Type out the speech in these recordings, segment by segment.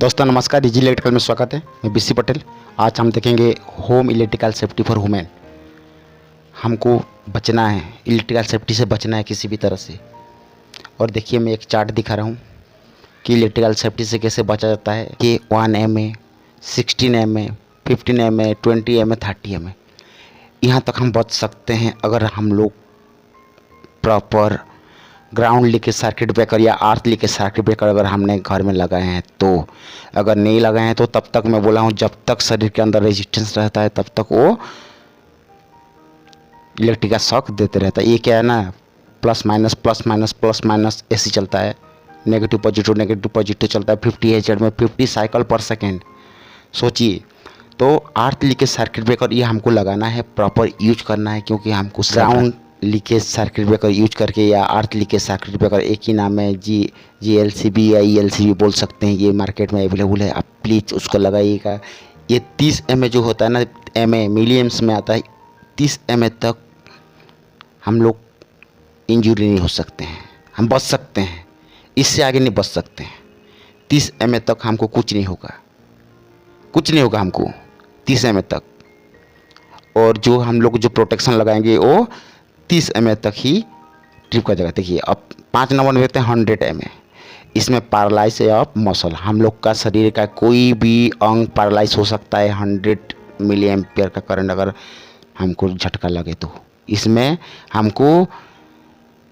दोस्तों नमस्कार, डिजी इलेक्ट्रिकल में स्वागत है। मैं बीसी पटेल। आज हम देखेंगे home electrical safety for women. हमको बचना है, इलेक्ट्रिकल सेफ्टी से बचना है किसी भी तरह से। और देखिए मैं एक चार्ट दिखा रहा हूँ कि इलेक्ट्रिकल सेफ्टी से कैसे बचा जाता है कि 1 MA, 16 MA, 15 MA, 20 MA, 30 MA, यहाँ तक हम बच सकते हैं अगर हम लोग proper ground leakage circuit breaker या अर्थ लीकेज सर्किट ब्रेकर अगर हमने घर में लगाए हैं तो। अगर नहीं लगाए हैं तो तब तक मैं बोला हूँ, जब तक शरीर के अंदर रेजिस्टेंस रहता है तब तक वो इलेक्ट्रिकल शॉक देते रहता है। ये क्या है ना, plus minus plus minus plus minus ऐसे चलता है, नेगेटिव पॉजिटिव चलता है। 50 Hz में 50 साइकिल पर सेकेंड। सोचिए, तो अर्थ लीकेज सर्किट ब्रेकर ये हमको लगाना है, प्रॉपर यूज करना है, क्योंकि हमको ground leakage circuit breaker use करके या अर्थ लीकेज सर्किट ब्रेकर एक ही नाम है, GLCB या ELCB बोल सकते हैं। ये मार्केट में अवेलेबल है, आप प्लीज़ उसको लगाइएगा। ये 30 MA जो होता है ना, MA मिलियम्स में आता है, 30 MA तक हम लोग इंजरी नहीं हो सकते हैं, हम बच सकते हैं। इससे आगे नहीं बच सकते हैं। 30 MA तक हमको कुछ नहीं होगा, कुछ नहीं होगा हमको 30 MA तक। और जो हम लोग जो प्रोटेक्शन लगाएंगे वो 30 MA तक ही ट्रिप का जगह। देखिए अब 5 नंबर देते हैं 100 MA। इसमें पैरालाइज ऑफ मसल, हम लोग का शरीर का कोई भी अंग पैरालाइज हो सकता है 100 मिली एम्पियर का करंट अगर हमको झटका लगे तो। इसमें हमको,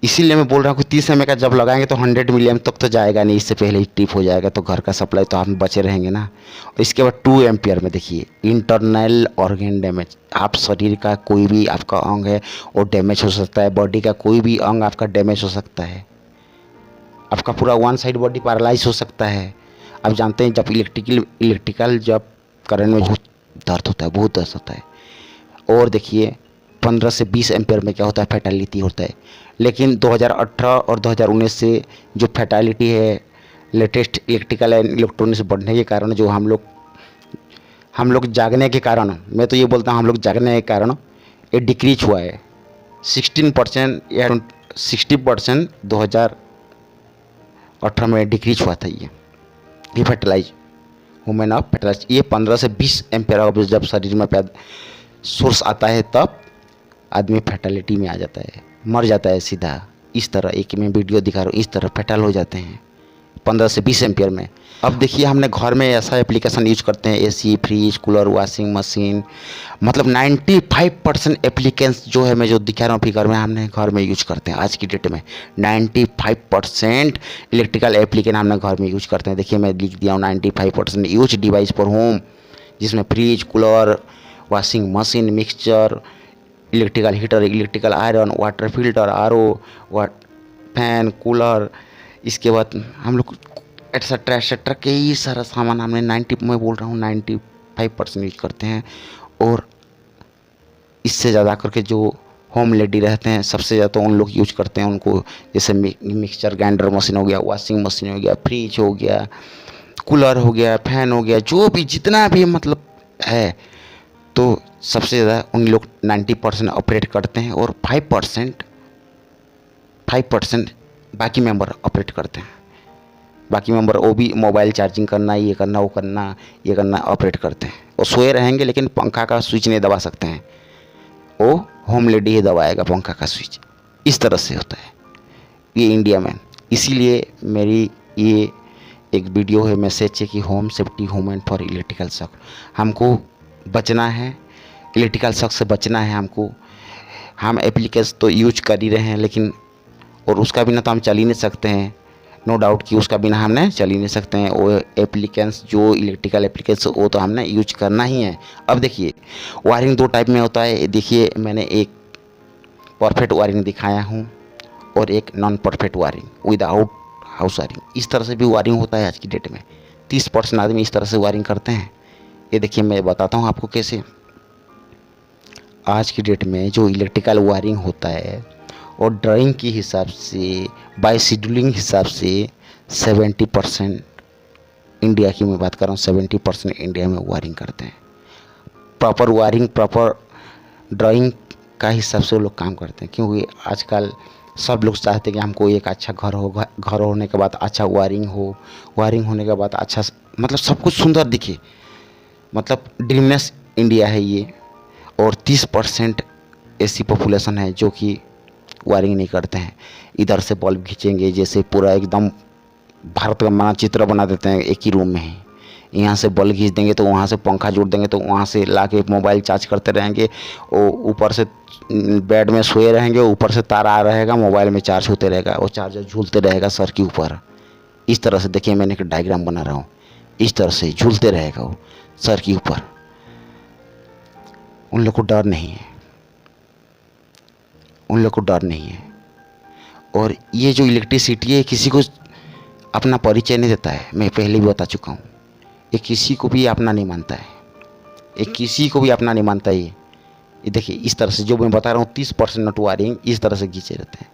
इसीलिए मैं बोल रहा हूँ कि 30 MA का जब लगाएंगे तो 100 मिली एम तक तो जाएगा नहीं, इससे पहले ही ट्रिप हो जाएगा, तो घर का सप्लाई तो हम बचे रहेंगे ना। और इसके बाद 2 एम्पियर में देखिए इंटरनल ऑर्गन डैमेज। आप शरीर का कोई भी आपका अंग है वो डैमेज हो सकता है, बॉडी का कोई भी अंग आपका डैमेज हो सकता है, आपका पूरा वन साइड बॉडी पैरालाइज हो सकता है। आप जानते हैं जब इलेक्ट्रिकल जब करंट में बहुत दर्द होता है, बहुत दर्द होता है। और देखिए 15 से 20 एम्पियर में क्या होता है, फैटालिटी होता है। लेकिन 2018 और 2019 से जो फैटालिटी है लेटेस्ट इलेक्ट्रिकल एंड इलेक्ट्रॉनिक्स बढ़ने के कारण, जो हम लोग जागने के कारण, मैं तो ये बोलता हूँ हम लोग जागने के कारण ये डिक्रीज हुआ है। 16% या 60% 2018 में डिक्रीज हुआ था। ये फर्टिलाइज वुमेन ऑफ फर्टिलाइज, ये 15 से 20 एम्पियर जब शरीर में सोर्स आता है तब आदमी फैटालिटी में आ जाता है, मर जाता है सीधा। इस तरह एक मैं वीडियो दिखा रहा हूँ, इस तरह फैटल हो जाते हैं 15 से 20 एम्पियर में। अब देखिए हमने घर में ऐसा एप्लीकेशन यूज करते हैं, AC, fridge, cooler, washing machine, मतलब 95% एप्लीकेंस जो है मैं जो दिखा रहा हूँ फिगर में, हमने घर में यूज करते हैं। आज की डेट में 95% इलेक्ट्रिकल एप्लीकेशन हमने घर में यूज करते हैं। देखिए मैं लिख दिया हूँ 95% यूज डिवाइस फॉर होम, जिसमें fridge, cooler, washing machine, mixture, electrical heater, electrical iron, water filter, RO, fan, cooler, इसके बाद हम लोग एट्सेट्रा एट्सेट्रा कई सारा सामान हमने 95% यूज करते हैं। और इससे ज़्यादा करके जो होम लेडी रहते हैं सबसे ज़्यादा तो उन लोग यूज करते हैं उनको, जैसे मिक्सचर ग्राइंडर मशीन हो गया, वॉशिंग मशीन हो गया, फ्रिज हो गया, कूलर हो गया, फैन हो गया, जो भी जितना भी मतलब है, तो सबसे ज़्यादा उन लोग 90% ऑपरेट करते हैं। और 5% बाकी मेंबर ऑपरेट करते हैं। बाकी मेंबर वो भी मोबाइल चार्जिंग करना, ये करना, वो करना, ये करना, ऑपरेट करते हैं। वो सोए रहेंगे लेकिन पंखा का स्विच नहीं दबा सकते हैं, वो होम लेडी ही दबाएगा पंखा का स्विच। इस तरह से होता है ये इंडिया में। इसीलिए मेरी ये एक वीडियो है, मैसेज है कि home safety women for electrical shock. हमको बचना है, इलेक्ट्रिकल शॉक से बचना है हमको। हम एप्लीकेशन तो यूज कर ही रहे हैं, लेकिन और उसका बिना तो हम चल ही नहीं सकते हैं, नो डाउट कि उसका बिना हमने चल ही नहीं सकते हैं। वो एप्लीकेशन जो इलेक्ट्रिकल एप्लीकेशन वो तो हमने यूज करना ही है। अब देखिए वायरिंग 2 टाइप में होता है। देखिए मैंने एक परफेक्ट वायरिंग दिखाया हूँ और एक non perfect wiring without house wiring. इस तरह से भी वायरिंग होता है आज की डेट में। 30% आदमी इस तरह से वायरिंग करते हैं। ये देखिए मैं बताता हूँ आपको कैसे। आज की डेट में जो इलेक्ट्रिकल वायरिंग होता है और ड्राइंग के हिसाब से, बाय शेड्यूलिंग हिसाब से 70% इंडिया की मैं बात कर रहा हूँ, 70% इंडिया में वायरिंग करते हैं। प्रॉपर वायरिंग, प्रॉपर ड्राइंग का हिसाब से वो लोग काम करते हैं, क्योंकि आजकल सब लोग चाहते हैं कि हमको एक अच्छा घर हो, घर होने के बाद अच्छा वायरिंग हो, वायरिंग होने के बाद अच्छा मतलब सब कुछ सुंदर दिखे, मतलब ड्रीमनेस इंडिया है ये। और 30% ऐसी पॉपुलेशन है जो कि वायरिंग नहीं करते हैं। इधर से बल्ब खींचेंगे जैसे पूरा एकदम भारत का मानचित्र बना देते हैं एक ही रूम में ही। यहाँ से बल्ब खींच देंगे तो वहाँ से पंखा जोड़ देंगे तो वहाँ से ला के मोबाइल चार्ज करते रहेंगे, और ऊपर से बेड में सोए रहेंगे, ऊपर से तार आ रहेगा, मोबाइल में चार्ज होते रहेगा और चार्जर झूलते रहेगा सर के ऊपर। इस तरह से देखिए मैंने एक डायग्राम बना रहा हूँ, इस तरह से झूलते रहेगा वो सर के ऊपर। उन लोग को डर नहीं है, उन लोग को डर नहीं है। और ये जो इलेक्ट्रिसिटी है किसी को अपना परिचय नहीं देता है, मैं पहले भी बता चुका हूँ। ये किसी को भी अपना नहीं मानता है, ये किसी को भी अपना नहीं मानता है। ये देखिए इस तरह से जो मैं बता रहा हूँ 30% नट वायरिंग इस तरह से खींचे रहते हैं।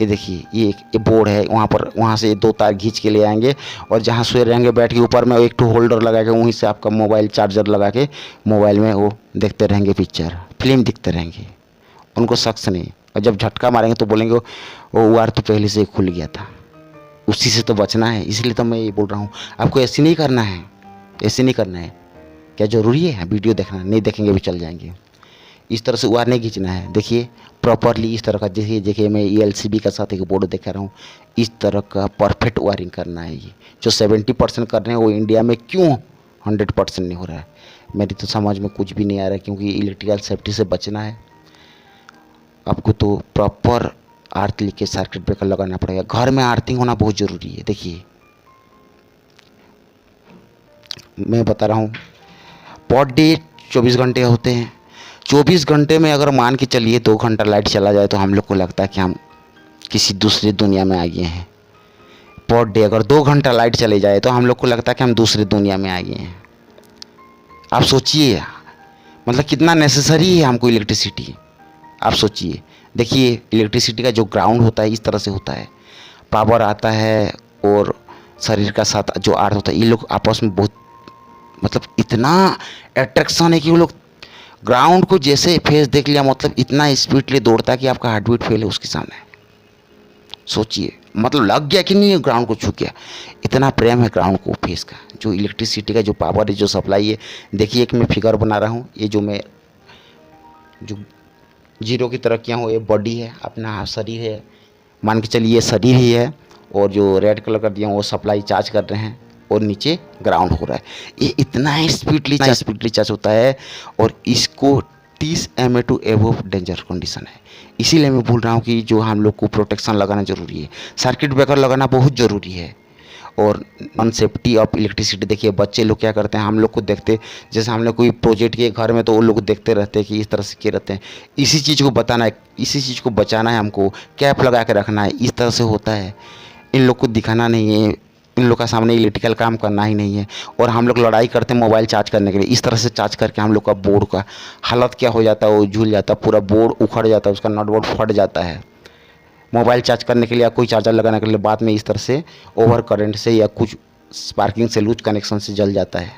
ये देखिए ये बोर्ड है, वहाँ से 2 तार खींच के ले आएंगे और जहाँ सोए रहेंगे बैठ के ऊपर में एक तो होल्डर लगा के वहीं से आपका मोबाइल चार्जर लगा के मोबाइल में वो देखते रहेंगे, पिक्चर फिल्म दिखते रहेंगे, उनको शख्स नहीं। और जब झटका मारेंगे तो बोलेंगे वो वायर तो पहले से खुल गया था, उसी से तो बचना है। इसलिए तो मैं ये बोल रहा हूँ आपको ऐसे नहीं करना है, ऐसे नहीं करना है। क्या ज़रूरी है वीडियो देखना? नहीं देखेंगे भी चल जाएंगे। इस तरह से वायर नहीं खींचना है। देखिए प्रॉपरली इस तरह का, जैसे देखिए मैं ELCB का साथ एक बोर्ड दिखा रहा हूँ, इस तरह का परफेक्ट वायरिंग करना है। ये जो 70% कर रहे हैं वो इंडिया में क्यों 100% नहीं हो रहा है, मेरी तो समझ में कुछ भी नहीं आ रहा है। क्योंकि इलेक्ट्रिकल सेफ्टी से बचना है आपको तो प्रॉपर अर्थ लीकेज सर्किट ब्रेकर लगाना पड़ेगा। घर में अर्थिंग होना बहुत ज़रूरी है। देखिए मैं बता रहा हूँ पर डे 24 घंटे होते हैं, 24 घंटे में अगर मान के चलिए 2 घंटा लाइट चला जाए तो हम लोग को लगता है कि हम किसी दूसरी दुनिया में आ गए हैं। पर डे अगर 2 घंटा लाइट चले जाए तो हम लोग को लगता है कि हम दूसरी दुनिया में आ गए हैं। आप सोचिए मतलब कितना नेसेसरी है हमको इलेक्ट्रिसिटी, आप सोचिए। देखिए इलेक्ट्रिसिटी का जो ग्राउंड होता है इस तरह से होता है, पावर आता है और शरीर का साथ जो अर्थ होता है, ये लोग आपस में बहुत मतलब इतना अट्रैक्शन है कि वो लोग ग्राउंड को जैसे फेस देख लिया मतलब इतना स्पीडली दौड़ता है कि आपका हार्ट बीट फेल है उसके सामने। सोचिए मतलब लग गया कि नहीं है, ग्राउंड को छू गया। इतना प्रेम है ग्राउंड को फेस का। जो इलेक्ट्रिसिटी का जो पावर है, जो सप्लाई है, देखिए एक मैं फिगर बना रहा हूँ। ये जो मैं जो जीरो की तरह किया हूँ ये बॉडी है, अपना शरीर है, मान के चलिए ये शरीर ही है। और जो रेड कलर कर दिया वो सप्लाई चार्ज कर रहे हैं और नीचे ग्राउंड हो रहा है। ये इतना स्पीडली चार्ज होता है और इसको 30 mA to above danger condition है। इसीलिए मैं बोल रहा हूँ कि जो हम लोग को प्रोटेक्शन लगाना ज़रूरी है, सर्किट ब्रेकर लगाना बहुत ज़रूरी है। और नॉन सेफ्टी ऑफ इलेक्ट्रिसिटी, देखिए बच्चे लोग क्या करते हैं, हम लोग को देखते जैसे हम लोग कोई प्रोजेक्ट के घर में तो वो लोग देखते रहते हैं कि इस तरह से किए रहते हैं। इसी चीज़ को बताना है, इसी चीज़ को बचाना है, हमको कैप लगा के रखना है। इस तरह से होता है, इन लोग को दिखाना नहीं है, इन लोग का सामने इलेक्ट्रिकल काम करना ही नहीं है। और हम लोग लड़ाई करते हैं मोबाइल चार्ज करने के लिए, इस तरह से चार्ज करके हम लोग का बोर्ड का हालत क्या हो जाता है, वो झूल जाता है, पूरा बोर्ड उखड़ जाता है, उसका नट बोर्ड फट जाता है। मोबाइल चार्ज करने के लिए या कोई चार्जर लगाने के लिए बाद में इस तरह से ओवर करंट से या कुछ स्पार्किंग से, लूज कनेक्शन से जल जाता है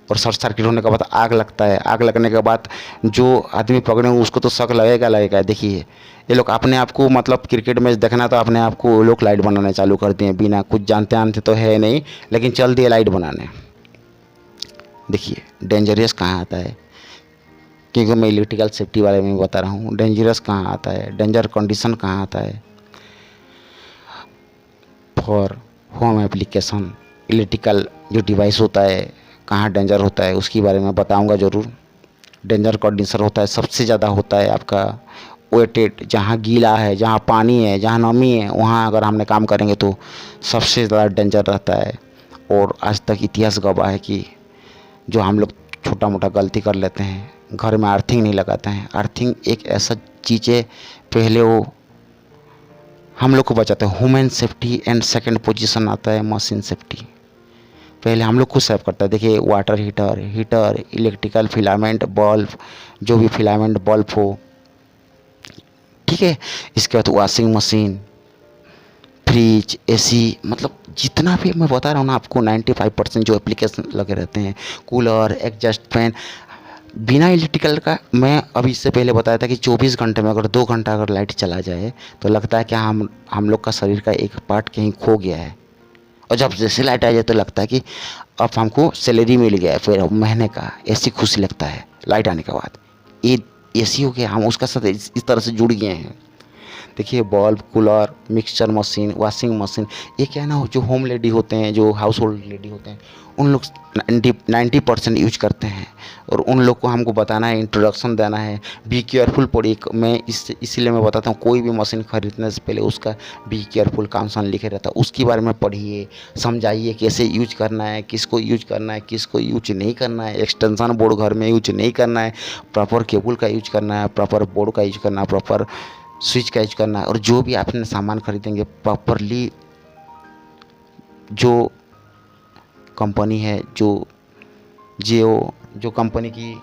और शॉर्ट सर्किट होने के बाद आग लगता है। आग लगने के बाद जो आदमी पकड़े उसको तो शक लगेगा। देखिए ये लोग अपने आप को मतलब क्रिकेट मैच देखना तो अपने आप को लोग लाइट बनाने चालू कर दिए, बिना कुछ जानते आनते तो है नहीं, लेकिन चल दिए लाइट बनाने। देखिए डेंजरस कहाँ आता है, क्योंकि मैं इलेक्ट्रिकल सेफ्टी बारे में बता रहा हूँ। डेंजरस कहाँ आता है, डेंजर कंडीशन कहाँ आता है। फॉर होम एप्लीकेशन इलेक्ट्रिकल जो डिवाइस होता है कहाँ डेंजर होता है उसके बारे में बताऊंगा ज़रूर। डेंजर कंडीशन होता है सबसे ज़्यादा होता है आपका वेटेड, जहाँ गीला है, जहाँ पानी है, जहाँ नमी है, वहाँ अगर हमने काम करेंगे तो सबसे ज़्यादा डेंजर रहता है। और आज तक इतिहास गवाह है कि जो हम लोग छोटा मोटा गलती कर लेते हैं, घर में अर्थिंग नहीं लगाते हैं। अर्थिंग एक ऐसा चीज़ है, पहले वो हम लोग को बचाता है human safety and second position आता है मशीन सेफ्टी। पहले हम लोग खुद सेव करता है। देखिए water heater, electrical filament bulb, जो भी फिलामेंट बल्ब हो, ठीक है। इसके बाद वॉशिंग मशीन, फ्रिज, AC, मतलब जितना भी मैं बता रहा हूँ ना आपको 95% जो एप्लीकेशन लगे रहते हैं, कूलर, एग्जॉस्ट फैन, बिना इलेक्ट्रिकल का मैं अभी इससे पहले बताया था कि 24 घंटे में अगर 2 घंटा अगर लाइट चला जाए तो लगता है कि हम लोग का शरीर का एक पार्ट कहीं खो गया है। और जब जैसे लाइट आ जाए तो लगता है कि अब हमको सैलरी मिल गया है फिर महीने का, ऐसी खुशी लगता है लाइट आने के बाद। ये ऐसी हो गया, हम उसका साथ इस तरह से जुड़ गए हैं। देखिए bulb, cooler, mixture machine, washing machine, ये क्या है ना, जो होम लेडी होते हैं, जो हाउस होल्ड लेडी होते हैं, उन लोग 90% यूज करते हैं। और उन लोग को हमको बताना है, इंट्रोडक्शन देना है, बी केयरफुल पढ़िए। मैं इसीलिए मैं बताता हूँ कोई भी मशीन खरीदने से पहले उसका बी केयरफुल कांसन लिखे रहता है, उसके बारे में पढ़िए, समझाइए कैसे यूज करना है, किसको यूज करना है, किसको यूज नहीं करना है। एक्सटेंशन बोर्ड घर में यूज नहीं करना है, प्रॉपर केबल का यूज करना है, प्रॉपर बोर्ड का यूज करना है, प्रॉपर स्विच का यूज करना है। और जो भी आपने सामान खरीदेंगे प्रॉपरली जो कंपनी है, जो कंपनी की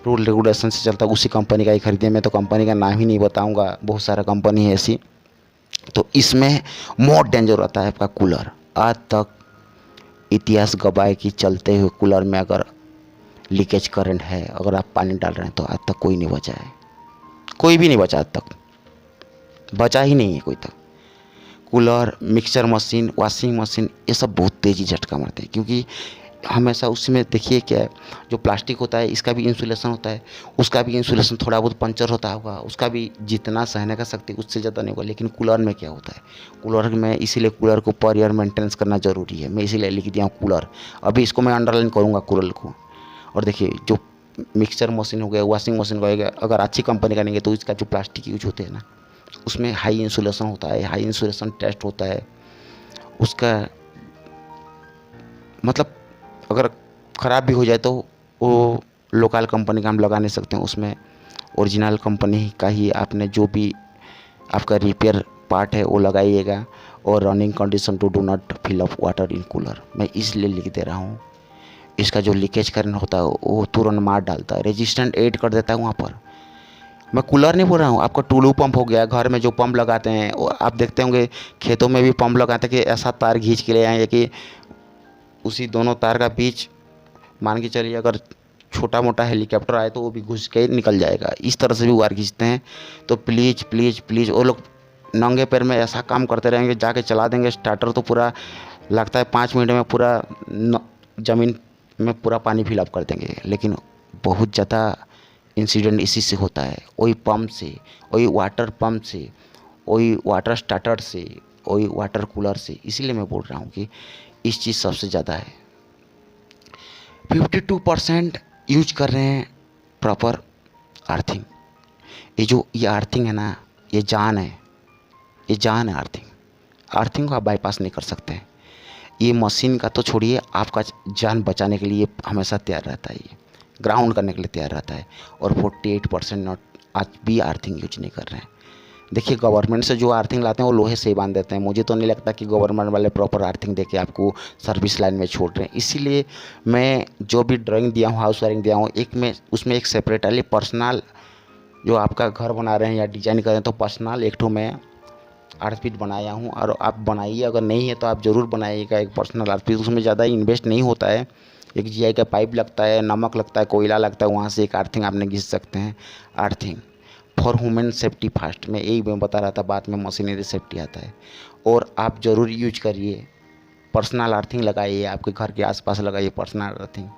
रूल रेगुलेशन से चलता है उसी कंपनी का ही खरीदें। मैं तो कंपनी का नाम ही नहीं बताऊंगा, बहुत सारा कंपनी है ऐसी। तो इसमें मोर डेंजर रहता है आपका कूलर। आज तक इतिहास गवाह कि चलते हुए कूलर में अगर लीकेज करंट है, अगर आप पानी डाल रहे हैं, तो आज तक कोई नहीं बचा है, कोई भी नहीं बचा, आज तक बचा ही नहीं है कोई तक। Cooler, mixer machine, washing machine, ये सब बहुत तेज़ी झटका मारते हैं, क्योंकि हमेशा उसमें देखिए क्या है, जो प्लास्टिक होता है इसका भी इंसुलेशन होता है, उसका भी इंसुलेशन थोड़ा बहुत पंचर होता होगा, उसका भी जितना सहने का शक्ति उससे ज़्यादा नहीं होगा। लेकिन कूलर में क्या होता है, कूलर में इसीलिए कूलर को पर ईयर मेंटेनेंस करना ज़रूरी है। मैं इसीलिए लिख दिया हूँ कूलर, अभी इसको मैं अंडरलाइन करूँगा कूलर को। और देखिए जो मिक्सचर मशीन हो गया, वॉशिंग मशीन हो गया, अगर अच्छी कंपनी का नहीं है तो इसका जो प्लास्टिक यूज होते हैं ना, उसमें हाई इंसुलेशन होता है, हाई इंसुलेशन टेस्ट होता है उसका। मतलब अगर ख़राब भी हो जाए तो वो लोकल कंपनी का हम लगा नहीं सकते हैं, उसमें ओरिजिनल कंपनी का ही आपने जो भी आपका रिपेयर पार्ट है वो लगाइएगा। और running condition to do not fill up water in cooler, मैं इसलिए लिख दे रहा हूँ। इसका जो लीकेज करंट होता है वो तुरंत मार डालता है, रेजिस्टेंट ऐड कर देता है वहाँ पर। मैं कूलर नहीं बोल रहा हूँ, आपका टुलू पंप हो गया, घर में जो पंप लगाते हैं, वो आप देखते होंगे खेतों में भी पंप लगाते हैं कि ऐसा तार खींच के ले आए कि उसी दोनों तार का बीच मान के चलिए अगर छोटा मोटा हेलीकॉप्टर आए तो वो भी घुस के निकल जाएगा, इस तरह से भी वायर खींचते हैं। तो प्लीज़ प्लीज़ प्लीज़ वो लोग नंगे पैर में ऐसा काम करते रहेंगे, जाके चला देंगे स्टार्टर तो पूरा लगता है 5 मिनट में पूरा ज़मीन में पूरा पानी फिलअप कर देंगे। लेकिन बहुत ज़्यादा इंसिडेंट इसी से होता है, वही पंप से, वही वाटर पंप से, वही वाटर स्टार्टर से, वही वाटर कूलर से। इसीलिए मैं बोल रहा हूँ कि इस चीज़ सबसे ज़्यादा है। 52% यूज कर रहे हैं प्रॉपर अर्थिंग। ये अर्थिंग है ना, ये जान है, ये जान है अर्थिंग। अर्थिंग को आप बाईपास नहीं कर सकते हैं। ये मशीन का तो छोड़िए, आपका जान बचाने के लिए हमेशा तैयार रहता है, ये ग्राउंड करने के लिए तैयार रहता है। और 48% नॉट आज भी अर्थिंग यूज नहीं कर रहे हैं। देखिए गवर्नमेंट से जो अर्थिंग लाते हैं वो लोहे से ही बांध देते हैं। मुझे तो नहीं लगता कि गवर्नमेंट वाले प्रॉपर अर्थिंग देके आपको सर्विस लाइन में छोड़ रहे हैं। इसीलिए मैं जो भी ड्राइंग दिया हूँ, हाउस वायरिंग दिया हूँ, एक में उसमें एक सेपरेटली पर्सनल जो आपका घर बना रहे हैं या डिजाइन कर रहे हैं तो पर्सनल एक ठो मैं आर्टपीस बनाया हूँ। और आप बनाइए, अगर नहीं है तो आप ज़रूर बनाइएगा एक पर्सनल आर्टपीस। उसमें ज़्यादा इन्वेस्ट नहीं होता है, एक जीआई का पाइप लगता है, नमक लगता है, कोयला लगता है, वहाँ से एक अर्थिंग आपने घिस सकते हैं। Earthing for human safety first, में यही मैं बता रहा था, बाद में मशीनरी सेफ्टी आता है। और आप ज़रूर यूज करिए, पर्सनल अर्थिंग लगाइए, आपके घर के आसपास लगाइए पर्सनल अर्थिंग।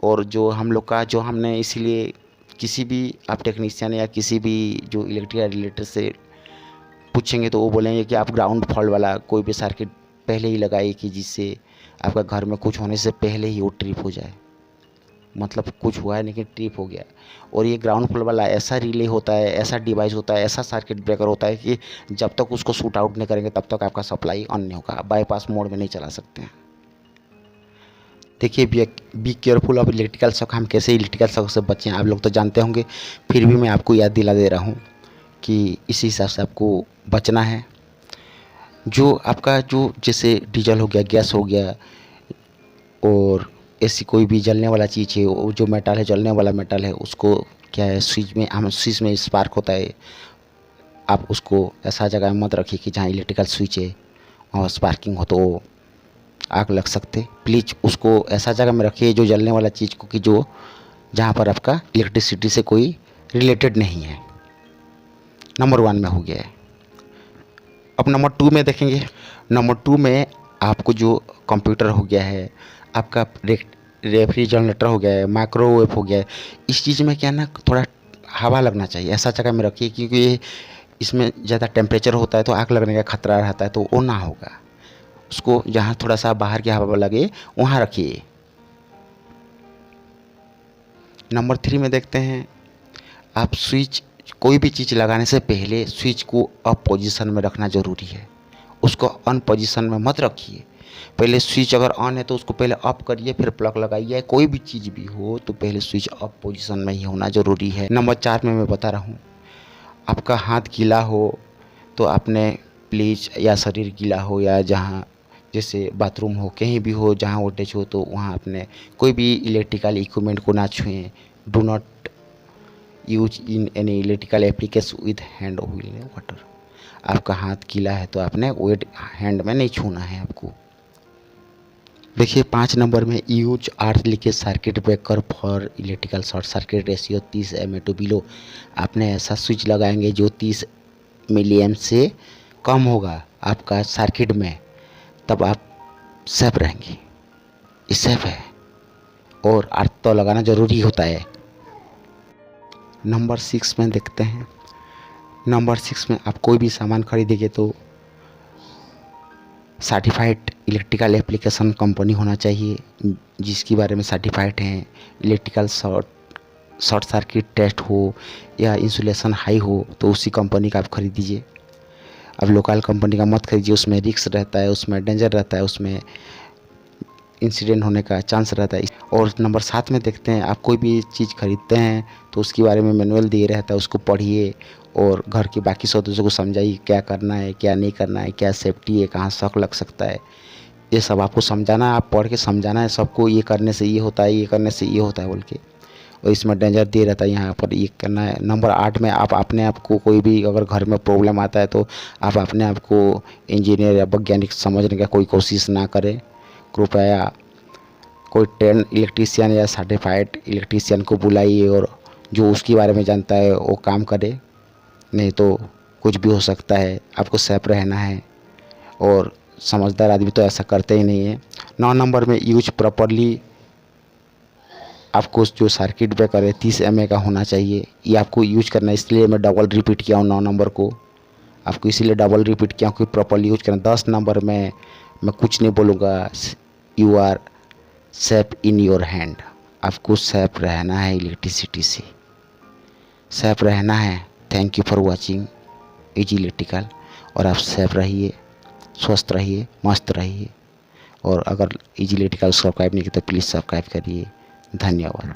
और जो हम लोग का जो हमने इसीलिए किसी भी आप टेक्नीशियन या किसी भी जो इलेक्ट्रिकल रिलेटेड से पूछेंगे तो वो बोलेंगे कि आप ग्राउंड फॉल्ट वाला कोई भी सर्किट पहले ही लगाइए कि जिससे आपका घर में कुछ होने से पहले ही वो ट्रिप हो जाए। मतलब कुछ हुआ है लेकिन ट्रिप हो गया। और ये ग्राउंड फ्लोर वाला ऐसा रिले होता है, ऐसा डिवाइस होता है, ऐसा सर्किट ब्रेकर होता है कि जब तक उसको शूट आउट नहीं करेंगे तब तक आपका सप्लाई ऑन नहीं होगा। बाईपास मोड में नहीं चला सकते हैं। देखिए be careful of electrical shock. हम कैसे इलेक्ट्रिकल शॉक से बचें आप लोग तो जानते होंगे, फिर भी मैं आपको याद दिला दे रहा हूँ कि इसी हिसाब से आपको बचना है। जो आपका जो जैसे डीजल हो गया, गैस हो गया, और ऐसी कोई भी जलने वाला चीज़ है, वो जो मेटल है, जलने वाला मेटल है, उसको क्या है स्विच में स्पार्क होता है। आप उसको ऐसा जगह मत रखिए कि जहाँ इलेक्ट्रिकल स्विच है और स्पार्किंग हो तो आग लग सकते। प्लीज़ उसको ऐसा जगह में रखिए जो जलने वाला चीज़ को कि जो जहाँ पर आपका इलेक्ट्रिसिटी से कोई रिलेटेड नहीं है। नंबर 1 में हो गया है। अब नंबर 2 में देखेंगे। नंबर 2 में आपको जो कंप्यूटर हो गया है, आपका रेफ्रिजरेटर हो गया है, माइक्रोवेव हो गया है, इस चीज़ में क्या है ना, थोड़ा हवा लगना चाहिए, ऐसा जगह में रखिए क्योंकि इसमें ज़्यादा टेम्परेचर होता है तो आग लगने का खतरा रहता है, तो वो ना होगा। उसको जहाँ थोड़ा सा बाहर की हवा लगे वहाँ रखिए। नंबर 3 में देखते हैं, आप स्विच, कोई भी चीज़ लगाने से पहले स्विच को अप पोजीशन में रखना ज़रूरी है, उसको ऑन पोजीशन में मत रखिए। पहले स्विच अगर ऑन है तो उसको पहले ऑफ करिए, फिर प्लग लगाइए। कोई भी चीज़ भी हो तो पहले स्विच ऑफ पोजीशन में ही होना ज़रूरी है। नंबर 4 में मैं बता रहा हूँ, आपका हाथ गीला हो तो आपने प्लीज़, या शरीर गीला हो या जहाँ जैसे बाथरूम हो, कहीं भी हो जहाँ वोल्टेज हो, तो वहाँ आपने कोई भी इलेक्ट्रिकल इक्विपमेंट को ना छुएं। Do not use in any electrical application with hand oil water. आपका हाथ गीला है तो आपने वेट हैंड में नहीं छूना है आपको। देखिए 5 नंबर में, use earth leakage circuit breaker for electrical short circuit ratio 30 mA to below. आपने ऐसा स्विच लगाएंगे जो 30 मिलीएम्प से कम होगा आपका सर्किट में, तब आप सेफ रहेंगे। ये सेफ है और अर्थ तो लगाना ज़रूरी होता है। नंबर 6 में देखते हैं। नंबर 6 में आप कोई भी सामान खरीदेंगे तो सर्टिफाइड इलेक्ट्रिकल एप्लीकेशन कंपनी होना चाहिए, जिसके बारे में सर्टिफाइड हैं। इलेक्ट्रिकल शॉर्ट सर्किट टेस्ट हो या इंसुलेशन हाई हो तो उसी कंपनी का आप खरीद दीजिए। अब लोकल कंपनी का मत खरीदिए, उसमें रिस्क रहता है, उसमें डेंजर रहता है, उसमें इंसिडेंट होने का चांस रहता है। और नंबर 7 में देखते हैं, आप कोई भी चीज़ खरीदते हैं तो उसके बारे में मैनुअल दिए रहता है, उसको पढ़िए और घर के बाकी सदस्यों को समझाइए क्या करना है, क्या नहीं करना है, क्या सेफ्टी है, कहाँ शॉक लग सकता है। ये सब आपको समझाना है, आप पढ़ के समझाना है सबको, ये करने से ये होता है, ये करने से ये होता है बोल के। और इसमें डेंजर दिए रहता है, यहाँ पर ये करना है। नंबर 8 में, आप अपने आप को, कोई भी अगर घर में प्रॉब्लम आता है तो आप अपने आप को इंजीनियर या वैज्ञानिक समझने का कोई कोशिश ना करें। कृपया कोई ट्रेन इलेक्ट्रीशियन या सर्टिफाइड इलेक्ट्रीशियन को बुलाइए और जो उसके बारे में जानता है वो काम करे, नहीं तो कुछ भी हो सकता है। आपको सेफ रहना है और समझदार आदमी तो ऐसा करते ही नहीं है। 9 नंबर में, यूज प्रॉपरली। आपको जो सर्किट ब्रेकर है 30 mA का होना चाहिए, ये आपको यूज करना है। इसलिए मैं डबल रिपीट किया हूँ 9 नंबर को, आपको इसीलिए डबल रिपीट किया हूँ कि प्रॉपरली यूज करना। 10 नंबर में मैं कुछ नहीं बोलूँगा, you are safe in your hand. आपको सेफ रहना है, इलेक्ट्रिसिटी से सेफ रहना है। Thank you for watching easy electrical. और आप सेफ रहिए, स्वस्थ रहिए, मस्त रहिए। और अगर इजी इलेक्ट्रिकल सब्सक्राइब नहीं किया तो प्लीज़ सब्सक्राइब करिए। धन्यवाद।